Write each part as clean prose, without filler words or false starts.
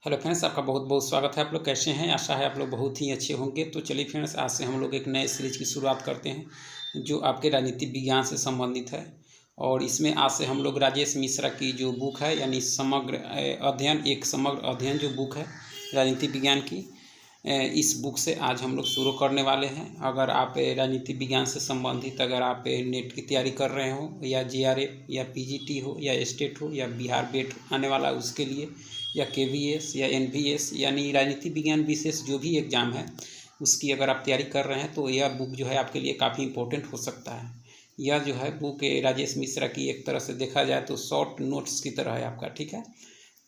Hello friends, आपका बहुत बहुत स्वागत है। आप लोग कैसे हैं? आशा है आप लोग बहुत ही अच्छे होंगे। तो चलिए फ्रेंड्स, आज से हम लोग एक नए सीरीज की शुरुआत करते हैं जो आपके राजनीति विज्ञान से संबंधित है। और इसमें आज से हम लोग राजेश मिश्रा की जो बुक है यानी समग्र अध्ययन जो बुक है राजनीति विज्ञान की, इस बुक से आज हम लोग शुरू करने वाले हैं। अगर आप राजनीति विज्ञान से संबंधित अगर आप नेट की तैयारी कर रहे हो या JRF या PGT हो या स्टेट हो या बिहार बेट आने वाला उसके लिए या KVS या NVS यानी राजनीति विज्ञान विशेष जो भी एग्ज़ाम है उसकी अगर आप तैयारी कर रहे हैं तो यह बुक जो है आपके लिए काफ़ी इम्पोर्टेंट हो सकता है। यह जो है बुक राजेश मिश्रा की एक तरह से देखा जाए तो शॉर्ट नोट्स की तरह है आपका, ठीक है।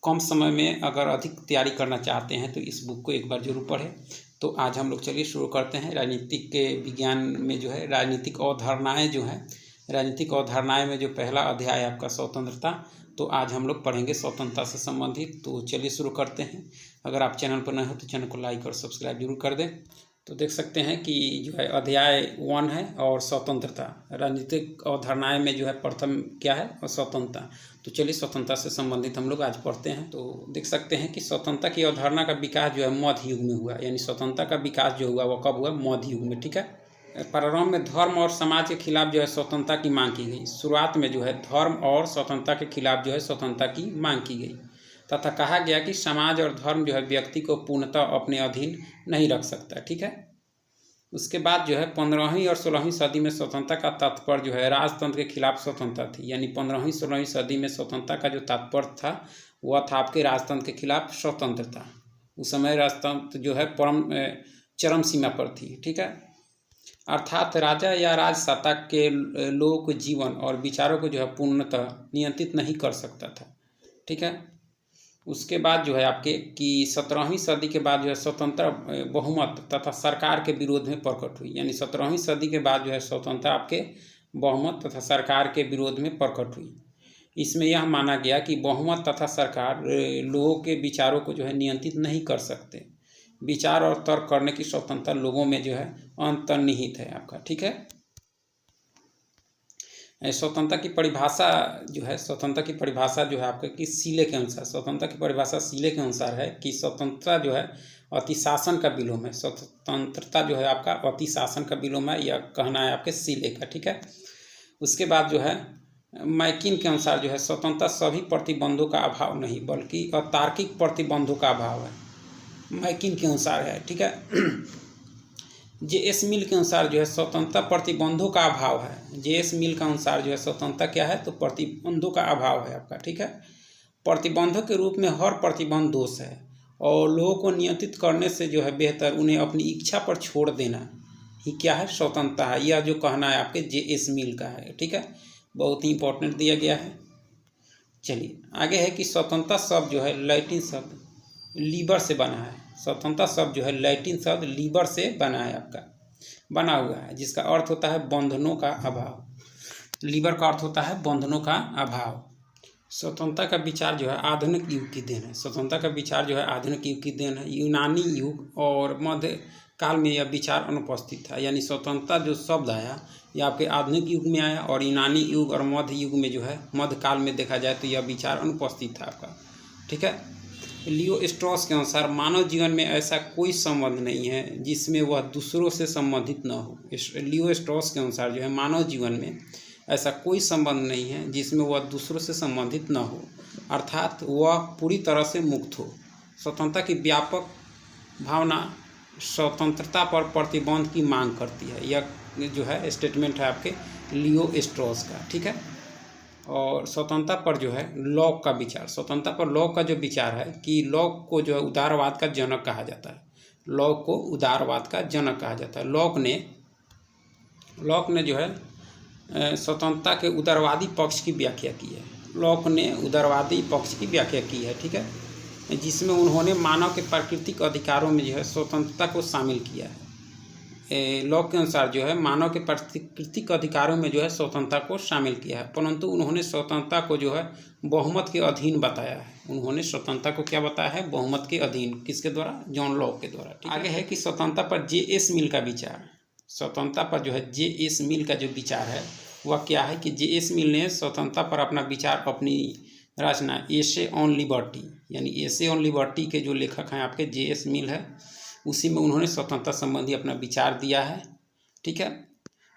कम समय में अगर अधिक तैयारी करना चाहते हैं तो इस बुक को एक बार जरूर पढ़ें। तो आज हम लोग चलिए शुरू करते हैं। राजनीतिक के विज्ञान में जो है राजनीतिक अवधारणाएँ जो हैं, राजनीतिक अवधारणाएँ में जो पहला अध्याय है आपका स्वतंत्रता, तो आज हम लोग पढ़ेंगे स्वतंत्रता से संबंधित। तो चलिए शुरू करते हैं। अगर आप चैनल पर नए हो तो चैनल को लाइक और सब्सक्राइब जरूर कर दें। तो देख सकते हैं कि जो है अध्याय 1 है और स्वतंत्रता। राजनीतिक अवधारणाएं में जो है प्रथम क्या है और स्वतंत्रता। तो चलिए स्वतंत्रता से संबंधित हम लोग आज पढ़ते हैं। तो देख सकते हैं कि स्वतंत्रता की अवधारणा का विकास जो है मध्य युग में हुआ, यानी स्वतंत्रता का विकास जो हुआ वो कब हुआ? मध्य युग में, ठीक है। प्रारंभ में धर्म और समाज के खिलाफ जो है स्वतंत्रता की मांग की गई। शुरुआत में जो है धर्म और स्वतंत्रता के खिलाफ जो है स्वतंत्रता की मांग की गई तथा कहा गया कि समाज और धर्म जो है व्यक्ति को पूर्णतः अपने अधीन नहीं रख सकता, ठीक है। उसके बाद जो है 15वीं और 16वीं सदी में स्वतंत्रता का तात्पर्य जो है राजतंत्र के खिलाफ स्वतंत्रता थी। यानी 15वीं 16वीं सदी में स्वतंत्रता का जो तात्पर्य था वह था आपके राजतंत्र के खिलाफ स्वतंत्रता। उस समय राजतंत्र जो है चरम सीमा पर थी, ठीक है। अर्थात राजा या राज सत्ता के लोगों के जीवन और विचारों को जो है पूर्णतः नियंत्रित नहीं कर सकता था, ठीक है। उसके बाद जो है आपके कि 17वीं सदी के बाद जो है स्वतंत्र बहुमत तथा सरकार के विरोध में प्रकट हुई। यानी 17वीं सदी के बाद जो है स्वतंत्रता आपके बहुमत तथा सरकार के विरोध में प्रकट हुई। इसमें यह माना गया कि बहुमत तथा सरकार लोगों के विचारों को जो है नियंत्रित नहीं कर सकते। विचार और तर्क करने की स्वतंत्रता लोगों में जो है अंतर्निहित है आपका, ठीक है। स्वतंत्रता की परिभाषा जो है आपके कि सीले के अनुसार, स्वतंत्रता की परिभाषा सीले के अनुसार है कि स्वतंत्रता जो है अतिशासन का विलोम है। स्वतंत्रता जो है आपका अतिशासन का विलोम है, यह कहना है आपके सीले का, ठीक है। उसके बाद जो है मैकिन के अनुसार जो है स्वतंत्रता सभी प्रतिबंधों का अभाव नहीं बल्कि अतार्किक प्रतिबंधों का अभाव है। मैकिन के अनुसार है, ठीक है। JS मिल के अनुसार जो है स्वतंत्रता प्रतिबंधों का अभाव है। JS मिल के अनुसार जो है स्वतंत्रता क्या है? तो प्रतिबंधों का अभाव है आपका, ठीक है। प्रतिबंधों के रूप में हर प्रतिबंध दोष है और लोगों को नियंत्रित करने से जो है बेहतर उन्हें अपनी इच्छा पर छोड़ देना ही क्या है? स्वतंत्रता है। यह जो कहना है आपके JS मिल का है, ठीक है। बहुत ही इंपॉर्टेंट दिया गया है। चलिए आगे है कि स्वतंत्रता शब्द जो है लैटिन शब्द लीबर से बना है। स्वतंत्रता शब्द जो है लैटिन शब्द लीबर से बना है आपका, बना हुआ है, जिसका अर्थ होता है बंधनों का अभाव। लीबर का अर्थ होता है बंधनों का अभाव। स्वतंत्रता का विचार जो है आधुनिक युग की देन है। स्वतंत्रता का विचार जो है आधुनिक युग की देन है। यूनानी युग और मध्य काल में यह विचार अनुपस्थित था। यानी स्वतंत्रता जो शब्द आया यह आपके आधुनिक युग में आया और यूनानी युग और मध्य युग में जो है मध्य काल में देखा जाए तो यह विचार अनुपस्थित था आपका, ठीक है। लियो स्ट्रॉस के अनुसार मानव जीवन में ऐसा कोई संबंध नहीं है जिसमें वह दूसरों से संबंधित न हो। लियो स्ट्रॉस के अनुसार जो है मानव जीवन में ऐसा कोई संबंध नहीं है जिसमें वह दूसरों से संबंधित न हो, अर्थात वह पूरी तरह से मुक्त हो। स्वतंत्रता की व्यापक भावना स्वतंत्रता पर प्रतिबंध की मांग करती है। यह जो है स्टेटमेंट है आपके लियो स्ट्रॉस का, ठीक है। और स्वतंत्रता पर जो है लॉक का विचार, स्वतंत्रता पर लॉक का जो विचार है कि लॉक को जो है उदारवाद का जनक कहा जाता है। लॉक को उदारवाद का जनक कहा जाता है। लॉक ने जो है स्वतंत्रता के उदारवादी पक्ष की व्याख्या की है। लॉक ने उदारवादी पक्ष की व्याख्या की है, ठीक है, जिसमें उन्होंने मानव के प्राकृतिक अधिकारों में जो है स्वतंत्रता को शामिल किया है। लॉक के अनुसार जो है मानव के प्राकृतिक अधिकारों में जो है स्वतंत्रता को शामिल किया है, परंतु उन्होंने स्वतंत्रता को जो है बहुमत के अधीन बताया है। उन्होंने स्वतंत्रता को क्या बताया है? बहुमत के अधीन। किसके द्वारा? जॉन लॉक के द्वारा। आगे है कि स्वतंत्रता पर JS मिल का विचार। स्वतंत्रता पर जो है JS मिल का जो विचार है वह क्या है कि JS मिल ने स्वतंत्रता पर अपना विचार अपनी रचना एसे ऑन लिबर्टी, यानी एसे ऑन लिबर्टी के जो लेखक हैं आपके J.S. मिल है, उसी में उन्होंने स्वतंत्रता संबंधी अपना विचार दिया है। ठीक है,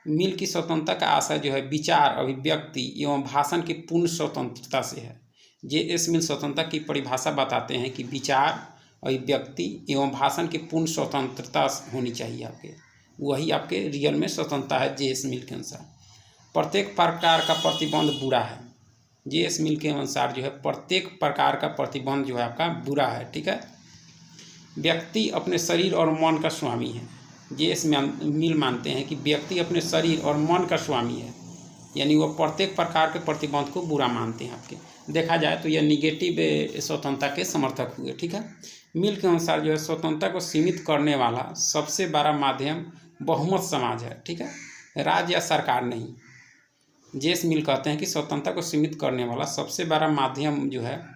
मिल की स्वतंत्रता का आशय जो है विचार, अभिव्यक्ति एवं भाषण की पूर्ण स्वतंत्रता से है। J.S. मिल स्वतंत्रता की परिभाषा बताते हैं कि विचार, अभिव्यक्ति एवं भाषण की पूर्ण स्वतंत्रता होनी चाहिए आपके, वही आपके रियल में स्वतंत्रता है J.S. मिल के अनुसार। प्रत्येक प्रकार का प्रतिबंध बुरा है। J.S. मिल के अनुसार जो है प्रत्येक प्रकार का प्रतिबंध जो है आपका बुरा है। ठीक है, व्यक्ति अपने शरीर और मन का स्वामी है। J.S. मिल मानते हैं कि व्यक्ति अपने शरीर और मन का स्वामी है, यानी वो प्रत्येक प्रकार के प्रतिबंध को बुरा मानते हैं आपके। देखा जाए तो यह निगेटिव स्वतंत्रता के समर्थक हुए। ठीक है, मिल के अनुसार जो है स्वतंत्रता को सीमित करने वाला सबसे बड़ा माध्यम बहुमत समाज है। ठीक है, राज्य या सरकार नहीं। J.S. मिल कहते हैं कि स्वतंत्रता को सीमित करने वाला सबसे बड़ा माध्यम जो है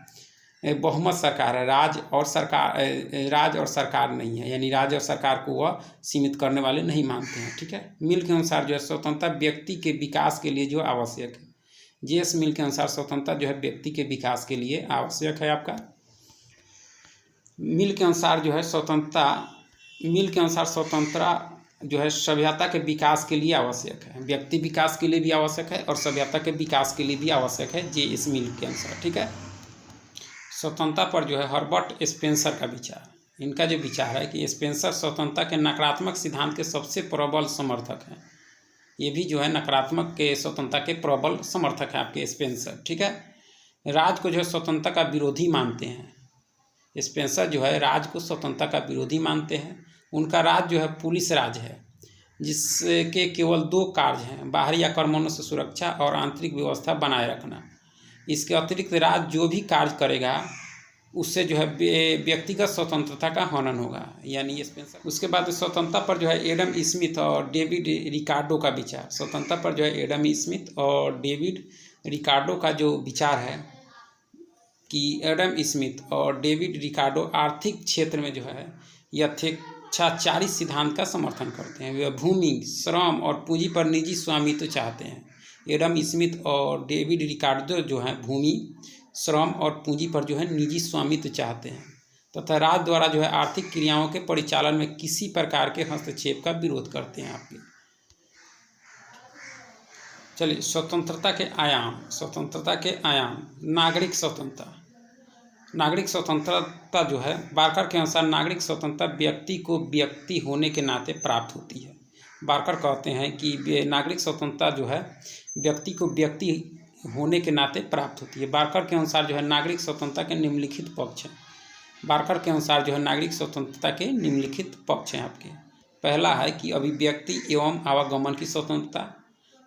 बहुमत सरकार है, राज और सरकार नहीं है, यानी राज्य और सरकार को वह सीमित करने वाले नहीं मानते हैं। ठीक है, मिल के अनुसार जो है स्वतंत्रता व्यक्ति के विकास के लिए जो आवश्यक है। J.S. मिल के अनुसार स्वतंत्रता जो है व्यक्ति के विकास के लिए आवश्यक है आपका। मिल के अनुसार जो है स्वतंत्रता जो है सभ्यता के विकास के लिए आवश्यक है, व्यक्ति विकास के लिए भी आवश्यक है और सभ्यता के विकास के लिए भी आवश्यक है J.S. मिल के अनुसार। ठीक है, स्वतंत्रता पर जो है हर्बर्ट स्पेंसर का विचार, इनका जो विचार है कि स्पेंसर स्वतंत्रता के नकारात्मक सिद्धांत के सबसे प्रबल समर्थक हैं। ये भी जो है नकारात्मक के स्वतंत्रता के प्रबल समर्थक हैं आपके स्पेंसर। ठीक है, राज को जो है स्वतंत्रता का विरोधी मानते हैं। स्पेंसर जो है राज को स्वतंत्रता का विरोधी मानते हैं। उनका राज जो है पुलिस राज है, जिसके केवल दो कार्य हैं, बाहरी आक्रमणों से सुरक्षा और आंतरिक व्यवस्था बनाए रखना। इसके अतिरिक्त राज जो भी कार्य करेगा उससे जो है व्यक्तिगत स्वतंत्रता का हनन होगा, यानी स्पेंसर। उसके बाद स्वतंत्रता पर जो है एडम स्मिथ और डेविड रिकार्डो का विचार। स्वतंत्रता पर जो है एडम स्मिथ और डेविड रिकार्डो का जो विचार है कि एडम स्मिथ और डेविड रिकार्डो आर्थिक क्षेत्र में जो है यथेच्छाचारी सिद्धांत का समर्थन करते हैं। वे भूमि, श्रम और पूंजी पर निजी स्वामित्व चाहते हैं। एडम स्मिथ और डेविड रिकार्डो जो है भूमि, श्रम और पूंजी पर जो है निजी स्वामित्व चाहते हैं तथा राज्य द्वारा जो है आर्थिक क्रियाओं के परिचालन में किसी प्रकार के हस्तक्षेप का विरोध करते हैं आपके। चलिए, स्वतंत्रता के आयाम। नागरिक स्वतंत्रता जो है बार्कर के अनुसार नागरिक स्वतंत्रता व्यक्ति को व्यक्ति होने के नाते प्राप्त होती है। बार्कर कहते हैं कि नागरिक स्वतंत्रता जो है व्यक्ति को व्यक्ति होने के नाते प्राप्त होती है। बार्कर के अनुसार जो है नागरिक स्वतंत्रता के निम्नलिखित पक्ष हैं। बार्कर के अनुसार जो है नागरिक स्वतंत्रता के निम्नलिखित पक्ष हैं आपके। पहला है कि अभिव्यक्ति एवं आवागमन की स्वतंत्रता,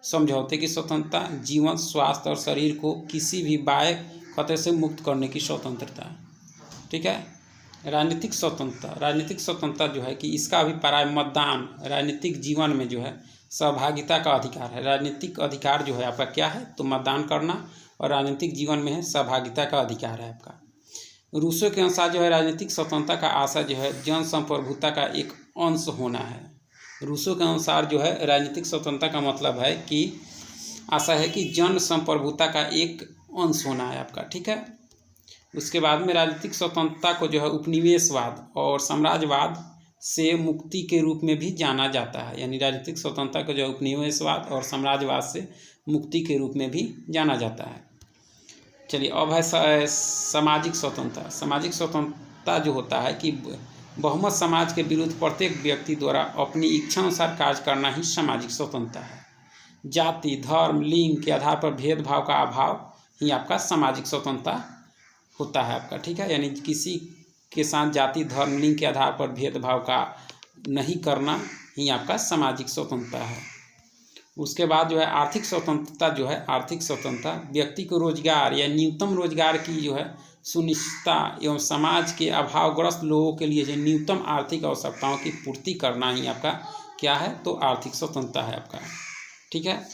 समझौते की स्वतंत्रता, जीवन, स्वास्थ्य और शरीर को किसी भी बाह्य खतरे से मुक्त करने की स्वतंत्रता। ठीक है, राजनीतिक स्वतंत्रता जो है कि इसका अभिप्राय मतदान, राजनीतिक जीवन में जो है सहभागिता का अधिकार है। राजनीतिक अधिकार जो है आपका क्या है, तो मतदान करना, और राजनीतिक जीवन में है सहभागिता का अधिकार है आपका। रूसो के अनुसार जो है राजनीतिक स्वतंत्रता का आशय जो है जन संप्रभुता का एक अंश होना है। रूसो के अनुसार जो है राजनीतिक स्वतंत्रता का मतलब है कि आशा है कि जन संप्रभुता का एक अंश होना है आपका। ठीक है, उसके बाद में राजनीतिक स्वतंत्रता को जो है उपनिवेशवाद और साम्राज्यवाद से मुक्ति के रूप में भी जाना जाता है, यानी राजनीतिक स्वतंत्रता को जो है उपनिवेशवाद और साम्राज्यवाद से मुक्ति के रूप में भी जाना जाता है। चलिए, अब है सामाजिक स्वतंत्रता जो होता है कि बहुमत समाज के विरुद्ध प्रत्येक व्यक्ति द्वारा अपनी इच्छा अनुसार कार्य करना ही सामाजिक स्वतंत्रता है। जाति, धर्म, लिंग के आधार पर भेदभाव का अभाव ही आपका सामाजिक स्वतंत्रता होता है आपका। ठीक है, यानी किसी के साथ जाति, धर्म, लिंग के आधार पर भेदभाव का नहीं करना ही आपका सामाजिक स्वतंत्रता है। उसके बाद जो है आर्थिक स्वतंत्रता व्यक्ति को रोजगार या न्यूनतम रोजगार की जो है सुनिश्चितता एवं समाज के अभावग्रस्त लोगों के लिए जो न्यूनतम आर्थिक आवश्यकताओं की पूर्ति करना ही आपका क्या है, तो आर्थिक स्वतंत्रता है आपका। ठीक है,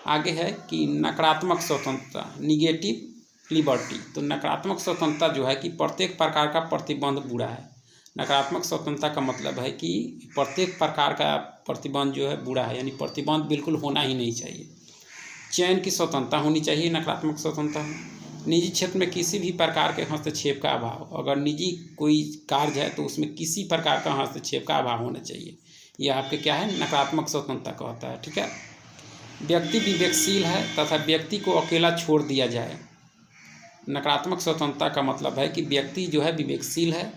आगे है कि नकारात्मक स्वतंत्रता, निगेटिव लिबर्टी। तो नकारात्मक स्वतंत्रता जो है कि प्रत्येक प्रकार का प्रतिबंध बुरा है। नकारात्मक स्वतंत्रता का मतलब है कि प्रत्येक प्रकार का प्रतिबंध जो है बुरा है, यानी प्रतिबंध बिल्कुल होना ही नहीं चाहिए। चयन की स्वतंत्रता होनी चाहिए नकारात्मक स्वतंत्रता में। निजी क्षेत्र में किसी भी प्रकार के हस्तक्षेप का अभाव। अगर निजी कोई कार्य है तो उसमें किसी प्रकार का हस्तक्षेप का अभाव होना चाहिए। यह आपके क्या है, नकारात्मक स्वतंत्रता का होता है। ठीक है। व्यक्ति विवेकशील है तथा व्यक्ति को अकेला छोड़ दिया जाए। नकारात्मक स्वतंत्रता का मतलब है कि व्यक्ति जो है विवेकशील है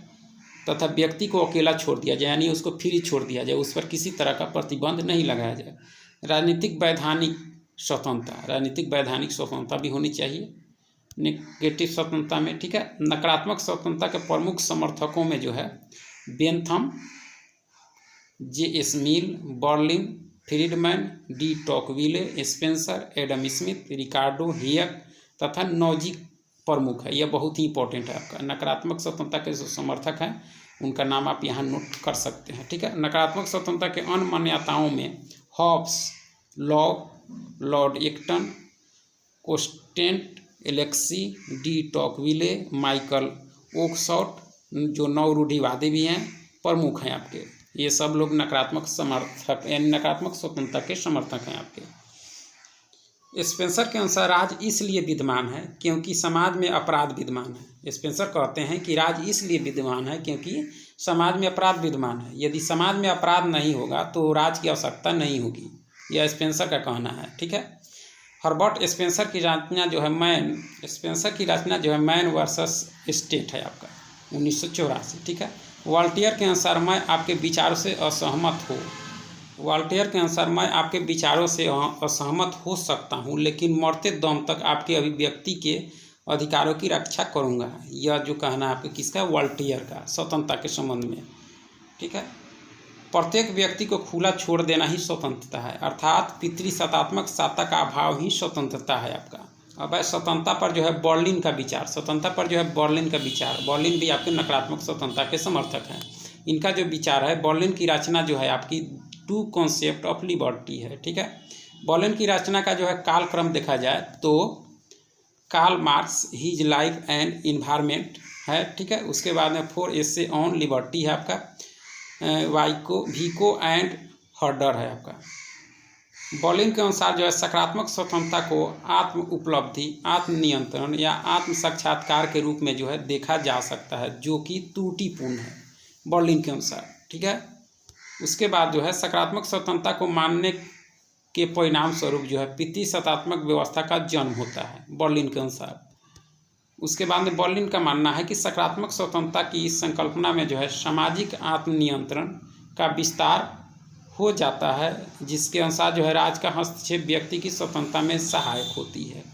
तथा व्यक्ति को अकेला छोड़ दिया जाए, यानी उसको फ्री छोड़ दिया जाए, उस पर किसी तरह का प्रतिबंध नहीं लगाया जाए। राजनीतिक वैधानिक स्वतंत्रता, राजनीतिक वैधानिक स्वतंत्रता भी होनी चाहिए नेगेटिव स्वतंत्रता में। ठीक है। नकारात्मक स्वतंत्रता के प्रमुख समर्थकों में जो है Bentham, J S Mill, Berlin, Friedman, de Tocqueville, Spencer, Adam Smith, Ricardo, Hayek तथा नौजी प्रमुख है। यह बहुत ही इंपॉर्टेंट है आपका। नकारात्मक स्वतंत्रता के जो समर्थक हैं उनका नाम आप यहाँ नोट कर सकते हैं। ठीक है। नकारात्मक स्वतंत्रता के अन्य मान्यताओं में Hobbes, Locke, Lord Acton, Constant, Alexis, de Tocqueville, Michael Oakeshott, जो नौ रूढ़िवादी भी हैं, प्रमुख हैं आपके। ये सब लोग नकारात्मक समर्थक यानी नकारात्मक स्वतंत्रता के समर्थक हैं आपके। स्पेंसर के अनुसार राज इसलिए विद्यमान है क्योंकि समाज में अपराध विद्यमान है। स्पेंसर कहते हैं कि राज इसलिए विद्यमान है क्योंकि समाज में अपराध विद्यमान है। यदि समाज में अपराध नहीं होगा तो राज की आवश्यकता नहीं होगी। यह स्पेंसर का कहना है। ठीक है। हर्बर्ट स्पेंसर की रचना जो है मैन वर्सेस स्टेट है आपका 1984। ठीक है। वॉल्टियर के अनुसार मैं आपके विचारों से असहमत हो सकता हूँ लेकिन मरते दम तक आपके अभिव्यक्ति के अधिकारों की रक्षा करूँगा। यह जो कहना है आपके किसका, वॉल्टियर का, स्वतंत्रता के संबंध में। ठीक है। प्रत्येक व्यक्ति को खुला छोड़ देना ही स्वतंत्रता है, अर्थात पितृसत्तात्मक सत्ता का अभाव ही स्वतंत्रता है आपका। अब है स्वतंत्रता पर जो है बर्लिन का विचार। बर्लिन भी आपके नकारात्मक स्वतंत्रता के समर्थक हैं। इनका जो विचार है, बर्लिन की रचना जो है आपकी टू कॉन्सेप्ट ऑफ लिबर्टी है। ठीक है। बर्लिन की रचना का जो है कालक्रम देखा जाए तो Karl Marx, his life and environment है। ठीक है। उसके बाद में 4 एसे ऑन लिबर्टी है आपका, विको एंड हर्डर है आपका। बर्लिन के अनुसार जो है सकारात्मक स्वतंत्रता को आत्म उपलब्धि, आत्मनियंत्रण या आत्म साक्षात्कार के रूप में जो है देखा जा सकता है, जो कि त्रुटिपूर्ण है बर्लिन के अनुसार। ठीक है। उसके बाद जो है सकारात्मक स्वतंत्रता को मानने के परिणाम स्वरूप जो है पितृसत्तात्मक व्यवस्था का जन्म होता है बर्लिन के अनुसार। उसके बाद में बर्लिन का मानना है कि सकारात्मक स्वतंत्रता की इस संकल्पना में जो है सामाजिक आत्मनियंत्रण का विस्तार हो जाता है, जिसके अनुसार जो है राज का हस्तक्षेप व्यक्ति की स्वतंत्रता में सहायक होती है।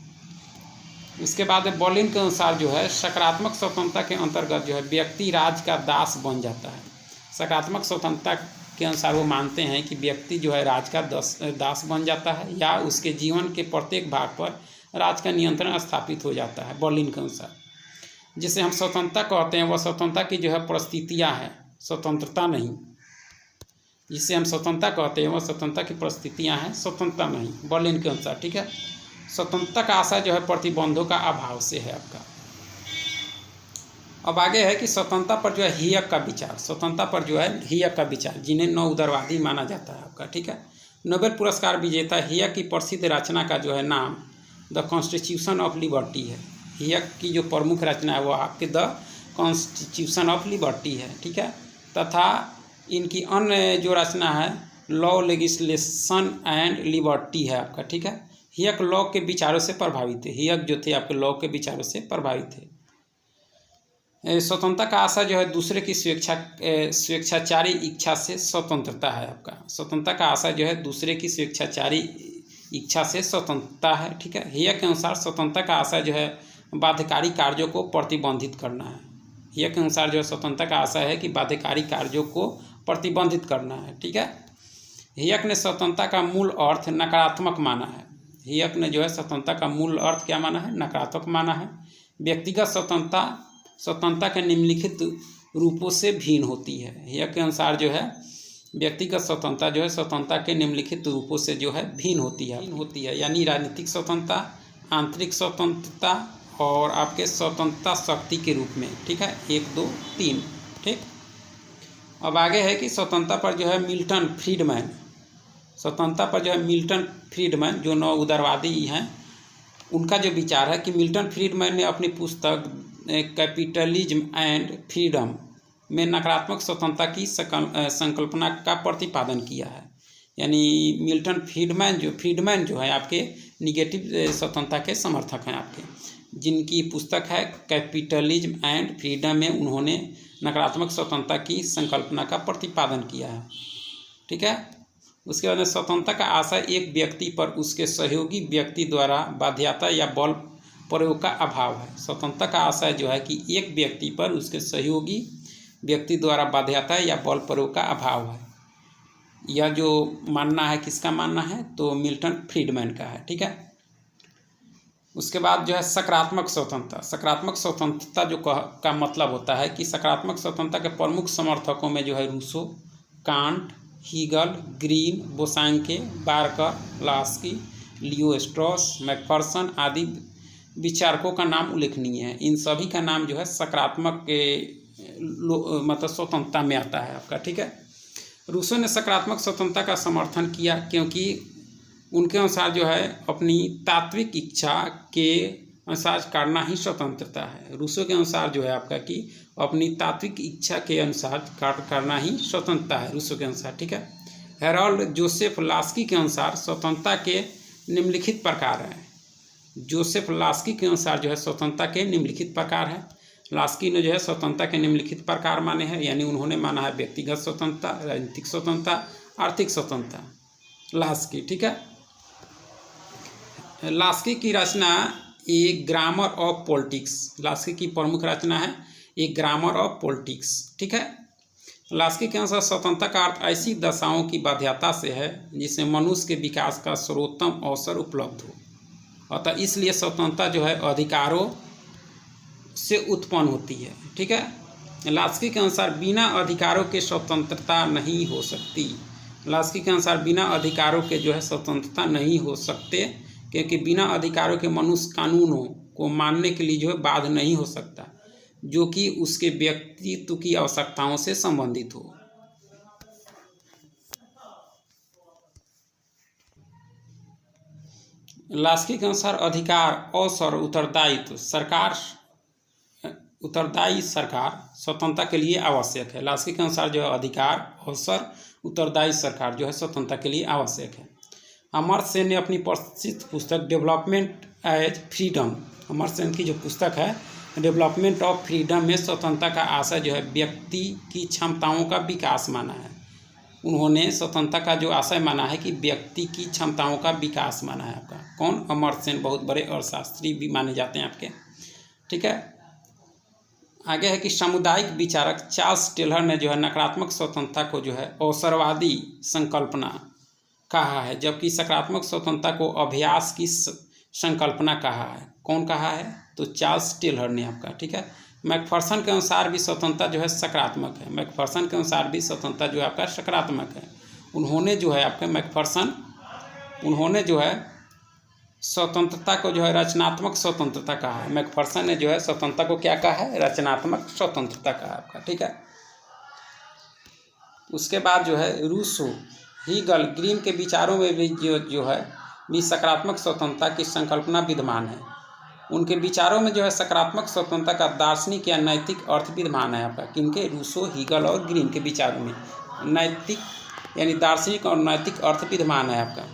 उसके बाद बर्लिन के अनुसार जो है सकारात्मक स्वतंत्रता के अंतर्गत जो है व्यक्ति राज का दास बन जाता है। सकारात्मक स्वतंत्रता के अनुसार वो मानते हैं कि व्यक्ति जो है राज का दास बन जाता है या उसके जीवन के प्रत्येक भाग पर राज का नियंत्रण स्थापित हो जाता है बर्लिन के अनुसार। जिसे हम स्वतंत्रता कहते हैं वह स्वतंत्रता की जो है परिस्थितियाँ हैं, स्वतंत्रता नहीं। जिसे हम स्वतंत्रता कहते हैं वह स्वतंत्रता की परिस्थितियाँ हैं, स्वतंत्रता नहीं बर्लिन के अनुसार। ठीक है। स्वतंत्रता का आशय जो है प्रतिबंधों का अभाव से है आपका। अब आगे है कि स्वतंत्रता पर जो है हियक का विचार, जिन्हें नौ उदारवादी माना जाता है आपका। ठीक है। नोबेल पुरस्कार विजेता हियक की प्रसिद्ध रचना का जो है नाम द कॉन्स्टिट्यूशन ऑफ लिबर्टी है। हियक की जो प्रमुख रचना है वो आपके द कॉन्स्टिट्यूशन ऑफ लिबर्टी है। ठीक है। तथा इनकी अन्य जो रचना है लॉ, लेजिस्लेशन एंड लिबर्टी है आपका। ठीक है। हियक लॉ के विचारों से प्रभावित थे। हियक जो थे आपके लॉ के विचारों से प्रभावित थे। स्वतंत्रता का आशय जो है दूसरे की स्वेच्छाचारी इच्छा से स्वतंत्रता है आपका। स्वतंत्रता का आशय जो है दूसरे की स्वेच्छाचारी इच्छा से स्वतंत्रता है। ठीक है। हियक के अनुसार स्वतंत्रता का आशय जो है बाध्यकारी कार्यों को प्रतिबंधित करना है। हियक के अनुसार जो है स्वतंत्रता का आशय है कि बाध्यकारी कार्यों को प्रतिबंधित करना है। ठीक है। हियक ने स्वतंत्रता का मूल अर्थ नकारात्मक माना है। हियक ने जो है स्वतंत्रता का मूल अर्थ क्या माना है, नकारात्मक माना है। व्यक्तिगत स्वतंत्रता के निम्नलिखित रूपों से भिन्न होती है। हियक के अनुसार जो है व्यक्तिगत स्वतंत्रता जो है स्वतंत्रता के निम्नलिखित रूपों से जो है भिन्न होती है, यानी राजनीतिक स्वतंत्रता, आंतरिक स्वतंत्रता और आपके स्वतंत्रता शक्ति के रूप में। ठीक है। 1, 2, 3। ठीक। अब आगे है कि स्वतंत्रता पर जो है मिल्टन फ्रीडमैन जो नौ उदारवादी हैं उनका जो विचार है कि मिल्टन फ्रीडमैन ने अपनी पुस्तक कैपिटलिज्म एंड फ्रीडम में नकारात्मक स्वतंत्रता की संकल्पना का प्रतिपादन किया है। यानी मिल्टन फ्रीडमैन जो है आपके निगेटिव स्वतंत्रता के समर्थक हैं आपके, जिनकी पुस्तक है कैपिटलिज्म एंड फ्रीडम में उन्होंने नकारात्मक स्वतंत्रता की संकल्पना का प्रतिपादन किया है। ठीक है। उसके बाद स्वतंत्रता का आशय एक व्यक्ति पर उसके सहयोगी व्यक्ति द्वारा बाध्यता या बल प्रयोग का अभाव है। स्वतंत्रता का आशय जो है कि एक व्यक्ति पर उसके सहयोगी व्यक्ति द्वारा बाध्यता या बल प्रयोग का अभाव है। यह जो मानना है किसका मानना है, तो मिल्टन फ्रीडमैन का है। ठीक है। उसके बाद जो है सकारात्मक स्वतंत्रता। सकारात्मक स्वतंत्रता जो का मतलब होता है कि सकारात्मक स्वतंत्रता के प्रमुख समर्थकों में जो है Rousseau, Kant, Hegel, Green, Bosanquet, Barker, Laski, Leo Strauss, Macpherson आदि विचारकों का नाम उल्लेखनीय है। इन सभी का नाम जो है सकारात्मक के मतलब स्वतंत्रता में आता है आपका। ठीक है। रूसो ने सकारात्मक स्वतंत्रता का समर्थन किया क्योंकि उनके अनुसार जो है अपनी तात्विक इच्छा के अनुसार करना ही स्वतंत्रता है। रूसो के अनुसार जो है आपका कि अपनी तात्विक इच्छा के अनुसार करना ही स्वतंत्रता है रूसो के अनुसार। ठीक है। हेरोल्ड जोसेफ लास्की के अनुसार स्वतंत्रता के निम्नलिखित प्रकार हैं। जोसेफ लास्की के अनुसार जो है स्वतंत्रता के निम्नलिखित प्रकार है। लास्की ने जो है स्वतंत्रता के निम्नलिखित प्रकार माने हैं, यानी उन्होंने माना है व्यक्तिगत स्वतंत्रता, राजनीतिक स्वतंत्रता, आर्थिक स्वतंत्रता। लास्की। ठीक है। लास्की की रचना ए ग्रामर ऑफ पॉलिटिक्स, लास्की की प्रमुख रचना है ए ग्रामर ऑफ पॉलिटिक्स। ठीक है। लास्की के अनुसार स्वतंत्रता का अर्थ ऐसी दशाओं की बाध्यता से है जिससे मनुष्य के विकास का सर्वोत्तम अवसर उपलब्ध हो। अतः इसलिए स्वतंत्रता जो है अधिकारों से उत्पन्न होती है। ठीक है। लास्की के अनुसार बिना अधिकारों के स्वतंत्रता नहीं हो सकती। लास्की के अनुसार बिना अधिकारों के जो है स्वतंत्रता नहीं हो सकते, क्योंकि बिना अधिकारों के मनुष्य कानूनों को मानने के लिए जो है बाध्य नहीं हो सकता, जो कि उसके व्यक्तित्व की आवश्यकताओं से संबंधित हो। लास्की के अनुसार अधिकार, अवसर, उत्तरदायी सरकार स्वतंत्रता के लिए आवश्यक है। लास्की के अनुसार जो है अधिकार, अवसर, उत्तरदायी सरकार जो है स्वतंत्रता के लिए आवश्यक है। अमर्त्य सेन ने अपनी प्रसिद्ध पुस्तक development as freedom, Amartya Sen की जो पुस्तक है डेवलपमेंट ऑफ फ्रीडम में स्वतंत्रता का आशय जो है व्यक्ति की क्षमताओं का विकास माना है। उन्होंने स्वतंत्रता का जो आशय माना है कि व्यक्ति की क्षमताओं का विकास माना है आपका। कौन? अमर्त्य सेन, बहुत बड़े अर्थशास्त्री भी माने जाते हैं आपके। ठीक है। आगे है कि सामुदायिक विचारक चार्ल्स टेलर ने जो है नकारात्मक स्वतंत्रता को जो है अवसरवादी संकल्पना कहा है, जबकि सकारात्मक स्वतंत्रता को अभ्यास की संकल्पना कहा है। कौन कहा है? तो चार्ल्स टेलर ने आपका। ठीक है। मैकफर्सन के अनुसार भी स्वतंत्रता जो है सकारात्मक है। मैकफर्सन के अनुसार भी स्वतंत्रता जो है आपका सकारात्मक है। उन्होंने जो है आपके उन्होंने जो है स्वतंत्रता को जो है रचनात्मक स्वतंत्रता कहा है। मैकफर्सन ने जो है स्वतंत्रता को क्या कहा है? रचनात्मक स्वतंत्रता कहा आपका। ठीक है। उसके बाद जो है रूसो, हीगल, ग्रीन के विचारों में भी जो है भी सकारात्मक स्वतंत्रता की संकल्पना विद्यमान है। उनके विचारों में जो है सकारात्मक स्वतंत्रता का दार्शनिक या नैतिक अर्थ विद्यमान है आपका। किनके? रूसो, हीगल और ग्रीन के विचारों में नैतिक यानी दार्शनिक और नैतिक अर्थ विद्यमान है आपका।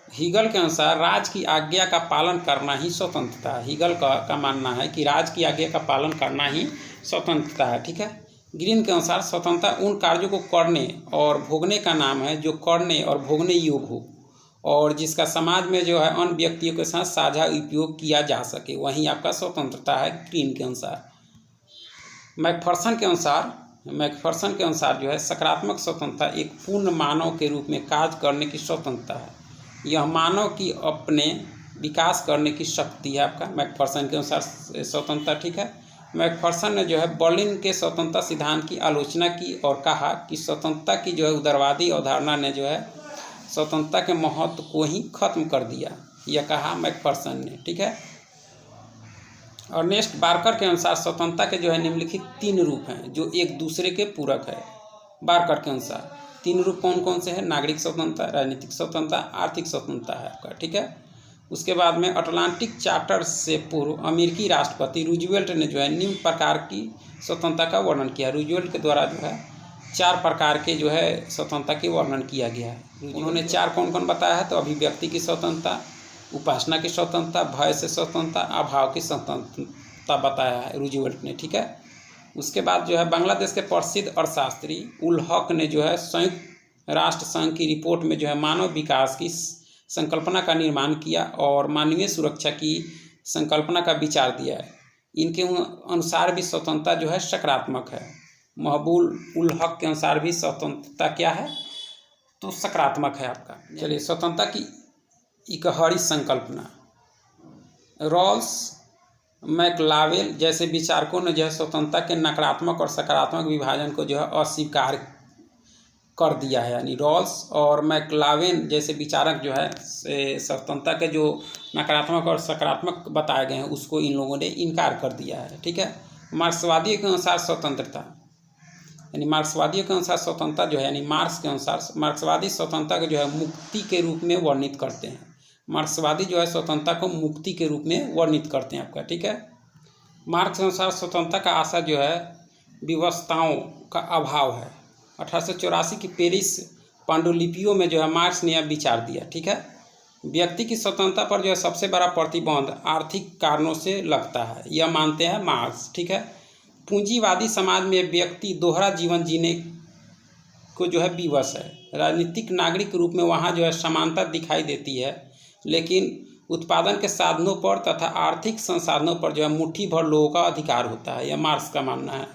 हीगल के अनुसार राज की आज्ञा का पालन करना ही स्वतंत्रता है। हीगल का मानना है कि राज की आज्ञा का पालन करना ही स्वतंत्रता है। ठीक है। ग्रीन के अनुसार स्वतंत्रता उन कार्यों को करने और भोगने का नाम है जो करने और भोगने योग्य हो और जिसका समाज में जो है अन्य व्यक्तियों के साथ साझा उपयोग किया जा सके, वहीं आपका स्वतंत्रता है ग्रीन के अनुसार। मैकफर्सन के अनुसार जो है सकारात्मक स्वतंत्रता एक पूर्ण मानव के रूप में कार्य करने की स्वतंत्रता है। यह मानव की अपने विकास करने की शक्ति है आपका। मैकफर्सन के अनुसार स्वतंत्रता। ठीक है। मैकफर्सन ने जो है बर्लिन के स्वतंत्रता सिद्धांत की आलोचना की और कहा कि स्वतंत्रता की जो है उदारवादी अवधारणा ने जो है स्वतंत्रता के महत्व को ही खत्म कर दिया, यह कहा मैकफर्सन ने। ठीक है। और नेक्स्ट बार्कर के अनुसार स्वतंत्रता के जो है निम्नलिखित 3 रूप हैं जो एक दूसरे के पूरक है। बार्कर के अनुसार 3 रूप कौन कौन से हैं? नागरिक स्वतंत्रता, राजनीतिक स्वतंत्रता, आर्थिक स्वतंत्रता है आपका। ठीक है। उसके बाद में अटलांटिक चार्टर से पूर्व अमेरिकी राष्ट्रपति रूजवेल्ट ने जो है निम्न प्रकार की स्वतंत्रता का वर्णन किया। रूजवेल्ट के द्वारा जो है 4 प्रकार के जो है स्वतंत्रता के वर्णन किया गया है। उन्होंने 4 कौन कौन बताया है, तो अभिव्यक्ति की स्वतंत्रता, उपासना की स्वतंत्रता, भय से स्वतंत्रता, अभाव की स्वतंत्रता बताया है रूजवेल्ट ने, ठीक है। उसके बाद जो है बांग्लादेश के प्रसिद्ध अर्थशास्त्री उल हक ने जो है संयुक्त राष्ट्र संघ की रिपोर्ट में जो है मानव विकास की संकल्पना का निर्माण किया और मानवीय सुरक्षा की संकल्पना का विचार दिया है। इनके अनुसार भी स्वतंत्रता जो है सकारात्मक है। महबूब उल हक के अनुसार भी स्वतंत्रता क्या है, तो सकारात्मक है आपका। चलिए, स्वतंत्रता की इकहरी संकल्पना। रॉल्स मैकलावेल जैसे विचारकों ने जो है स्वतंत्रता के नकारात्मक और सकारात्मक विभाजन को जो है अस्वीकार कर दिया है। यानी रॉल्स और मैकलावेन जैसे विचारक जो है स्वतंत्रता के जो नकारात्मक और सकारात्मक बताए गए हैं उसको इन लोगों ने इनकार कर दिया है, ठीक है। मार्क्सवादियों के अनुसार स्वतंत्रता, यानी मार्क्सवादियों के अनुसार स्वतंत्रता जो है, यानी मार्क्स के अनुसार मार्क्सवादी स्वतंत्रता को जो है मुक्ति के रूप में वर्णित करते हैं। मार्क्सवादी जो है स्वतंत्रता को मुक्ति के रूप में वर्णित करते हैं आपका, ठीक है। मार्क्स के अनुसार स्वतंत्रता का आशा जो है व्यवस्थाओं का अभाव है। 1884 की पेरिस पांडुलिपियों में जो है मार्क्स ने यह विचार दिया, ठीक है। व्यक्ति की स्वतंत्रता पर जो है सबसे बड़ा प्रतिबंध आर्थिक कारणों से लगता है, यह मानते हैं मार्क्स, ठीक है। पूंजीवादी समाज में व्यक्ति दोहरा जीवन जीने को जो है विवश है। राजनीतिक नागरिक के रूप में वहाँ जो है समानता दिखाई देती है, लेकिन उत्पादन के साधनों पर तथा आर्थिक संसाधनों पर जो है मुट्ठी भर लोगों का अधिकार होता है, यह मार्क्स का मानना है।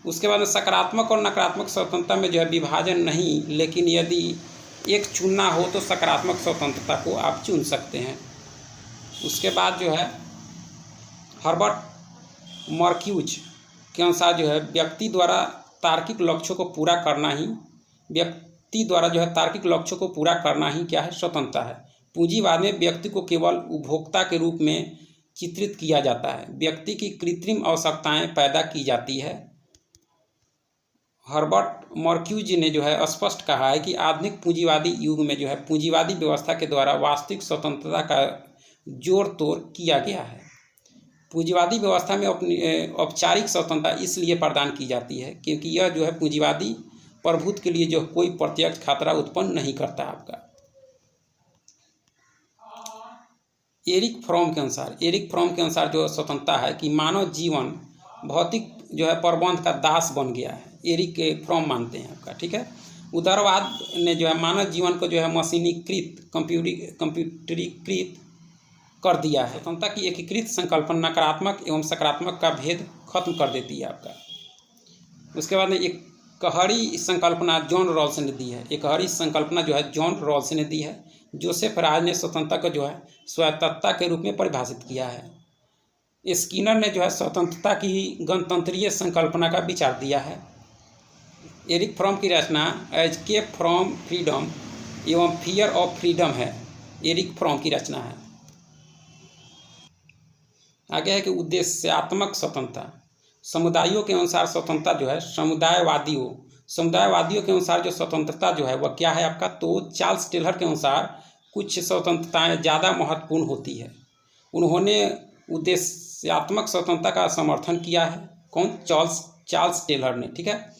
उसके बाद में सकारात्मक और नकारात्मक स्वतंत्रता में जो है विभाजन नहीं, लेकिन यदि एक चुनना हो तो सकारात्मक स्वतंत्रता को आप चुन सकते हैं। उसके बाद जो है हर्बर्ट मार्क्यूज के अनुसार जो है व्यक्ति द्वारा तार्किक लक्ष्यों को पूरा करना ही क्या है, स्वतंत्रता है। पूंजीवाद में व्यक्ति को केवल उपभोक्ता के रूप में चित्रित किया जाता है, व्यक्ति की कृत्रिम आवश्यकताएं पैदा की जाती है। हर्बर्ट मार्क्यूज ने जो है स्पष्ट कहा है कि आधुनिक पूंजीवादी युग में जो है पूंजीवादी व्यवस्था के द्वारा वास्तविक स्वतंत्रता का जोड़ तोड़ किया गया है। पूंजीवादी व्यवस्था में अपनी औपचारिक स्वतंत्रता इसलिए प्रदान की जाती है क्योंकि यह जो है पूंजीवादी प्रभुत्व के लिए जो कोई प्रत्यक्ष खतरा उत्पन्न नहीं करता आपका। एरिक फ्रॉम के अनुसार जो स्वतंत्रता है कि मानव जीवन भौतिक जो है प्रबंध का दास बन गया है, एरिक फ्रॉम मानते हैं आपका, ठीक है। उदारवाद ने जो है मानव जीवन को जो है मशीनीकृत कंप्यूटरीकृत कर दिया है। स्वतंत्रता की एकीकृत संकल्पना नकारात्मक एवं सकारात्मक का भेद खत्म कर देती है आपका। उसके बाद में एक कहरी संकल्पना जॉन रॉल्स ने दी है। एक कहरी संकल्पना जो है जॉन रॉल्स ने दी है। जोसेफ राज ने स्वतंत्रता को जो है स्वायत्तता के रूप में परिभाषित किया है। स्किनर ने जो है स्वतंत्रता की गणतंत्रीय संकल्पना का विचार दिया है। एरिक फ्रॉम की रचना एस्केप फ्रॉम फ्रीडम एवं फियर ऑफ फ्रीडम है, एरिक फ्रॉम की रचना है। आगे है कि उद्देश्यात्मक स्वतंत्रता। समुदायों के अनुसार स्वतंत्रता जो है समुदायवादियों के अनुसार जो स्वतंत्रता जो है वह क्या है आपका, तो चार्ल्स टेलर के अनुसार कुछ स्वतंत्रताएं ज़्यादा महत्वपूर्ण होती है। उन्होंने उद्देश्यात्मक स्वतंत्रता का समर्थन किया है। कौन? चार्ल्स टेलर ने, ठीक है।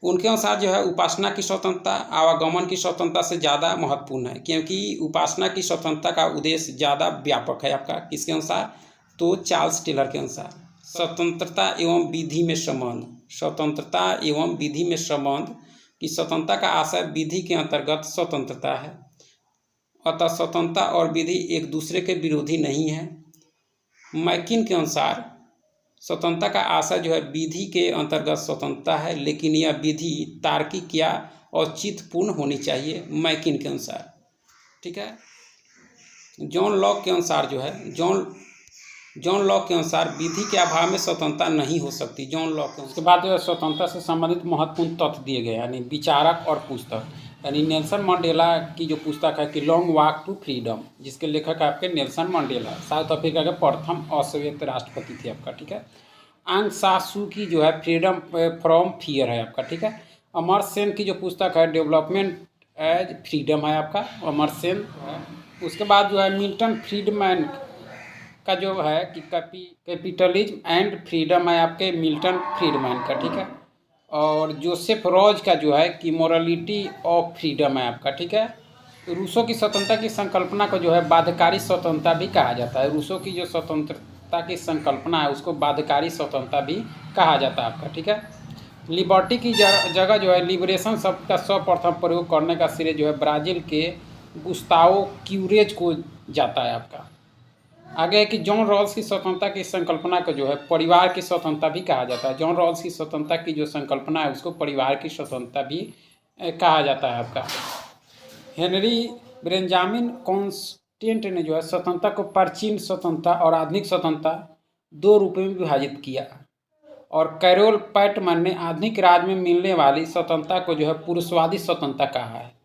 उनके अनुसार जो है उपासना की स्वतंत्रता आवागमन की स्वतंत्रता से ज़्यादा महत्वपूर्ण है, क्योंकि उपासना की स्वतंत्रता का उद्देश्य ज़्यादा व्यापक है आपका। किसके अनुसार? तो चार्ल्स टेलर के अनुसार। स्वतंत्रता एवं विधि में संबंध की स्वतंत्रता का आशय विधि के अंतर्गत स्वतंत्रता है। अतः स्वतंत्रता और विधि एक दूसरे के विरोधी नहीं है। मैकिन के अनुसार स्वतंत्रता का आशय जो है विधि के अंतर्गत स्वतंत्रता है, लेकिन यह विधि तार्किक या औचित्यपूर्ण होनी चाहिए, मैकिन के अनुसार, ठीक है। जॉन लॉक के अनुसार विधि के अभाव में स्वतंत्रता नहीं हो सकती। जॉन लॉक के उसके बाद जो है स्वतंत्रता से संबंधित महत्वपूर्ण तथ्य दिए गए, यानी विचारक और पुस्तक। यानी नेल्सन मंडेला की जो पुस्तक है कि लॉन्ग वॉक टू फ्रीडम, जिसके लेखक आपके नेल्सन मंडेला, साउथ अफ्रीका के प्रथम अश्वेत राष्ट्रपति थे आपका, ठीक है। आंग सा सू की जो है फ्रीडम फ्रॉम फियर है आपका, ठीक है। अमर सेन की जो पुस्तक है डेवलपमेंट एज फ्रीडम है आपका, अमर सेन उसके बाद जो है मिल्टन फ्रीडमैन का जो है कि कैपिटलिज्म एंड फ्रीडम है आपके मिल्टन फ्रीडमैन का, ठीक है। और जोसेफ रॉज का जो है कि मोरालिटी ऑफ फ्रीडम है आपका, ठीक है। रूसों की स्वतंत्रता की संकल्पना को जो है बाध्यकारी स्वतंत्रता भी कहा जाता है। रूसों की जो स्वतंत्रता की संकल्पना है उसको बाध्यकारी स्वतंत्रता भी कहा जाता है आपका, ठीक है। लिबर्टी की जगह जो है लिबरेशन शब्द का सर्वप्रथम प्रयोग करने का श्रेय जो है ब्राज़ील के गुस्तावो क्यूरेज को जाता है आपका। आगे है कि जॉन रॉल्स की स्वतंत्रता की संकल्पना को जो है परिवार की स्वतंत्रता भी कहा जाता है। जॉन रॉल्स की स्वतंत्रता की जो संकल्पना है उसको परिवार की स्वतंत्रता भी कहा जाता है आपका। हेनरी बेंजामिन कॉन्स्टेंट ने जो है स्वतंत्रता को प्राचीन स्वतंत्रता और आधुनिक स्वतंत्रता दो रूपों में विभाजित किया। और कैरोल पैटमैन ने आधुनिक राज में मिलने वाली स्वतंत्रता को जो है पुरुषवादी स्वतंत्रता कहा है।